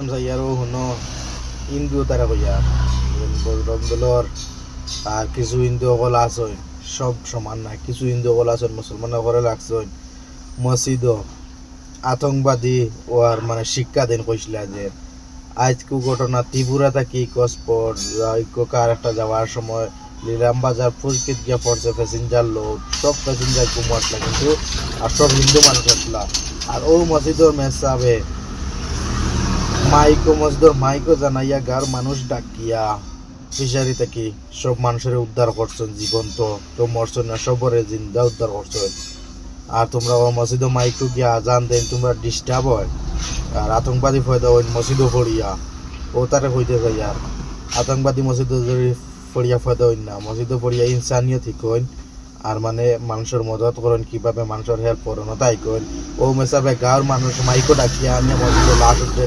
যাইয়ারও শুনো হিন্দু তারা কইয়া বজরঙ্গলর আর কিছু হিন্দু সকল আছে সব সমান না কিছু হিন্দু সকল আছে মুসলমান করে লাগছে মসজিদ আতঙ্কবাদী ও আর মানে শিক্ষা দেন কইছিলা যে আজকে ঘটনা ত্রিপুরা থাকি কসপর কার একটা যাওয়ার সময় লিলাম বাজার ফুলকিত গিয়া পড়ছে প্যাসেঞ্জার লোক সব প্যাসেঞ্জার কম আসলা কিন্তু আর সব হিন্দু মানুষ আসলা আর ও মসজিদর মেসাবে মসজিদর মাইকো জানাইয়া গার মানুষ ডাকিয়া ফিশারি থেকে সব মানুষের উদ্ধার করছেন জীবন্ত তো মরছেন না সবরে জিন্দা উদ্ধার করছেন আর তোমরা মসজিদ মাইকো গিয়া আজান দেন তোমরা ডিস্টার্ব হয় আর আতঙ্কবাদী ফয়দা হইন মসজিদও ফড়িয়া ও তারে হইতে যাই আর আতঙ্কবাদী মসজিদ যদি ফড়িয়া ফয়দা হইন না মসজিদও ফড়িয়া ইনসানিয়ত ঠিক হইন আর মানে মানুষের মদত করেন কিভাবে মানুষের হেল্প করেন তাই কইন ও মেসাবে গাঁর মানুষ মাইকো ডাকিয়া আনিয়া মসজিদে লাশ উঠে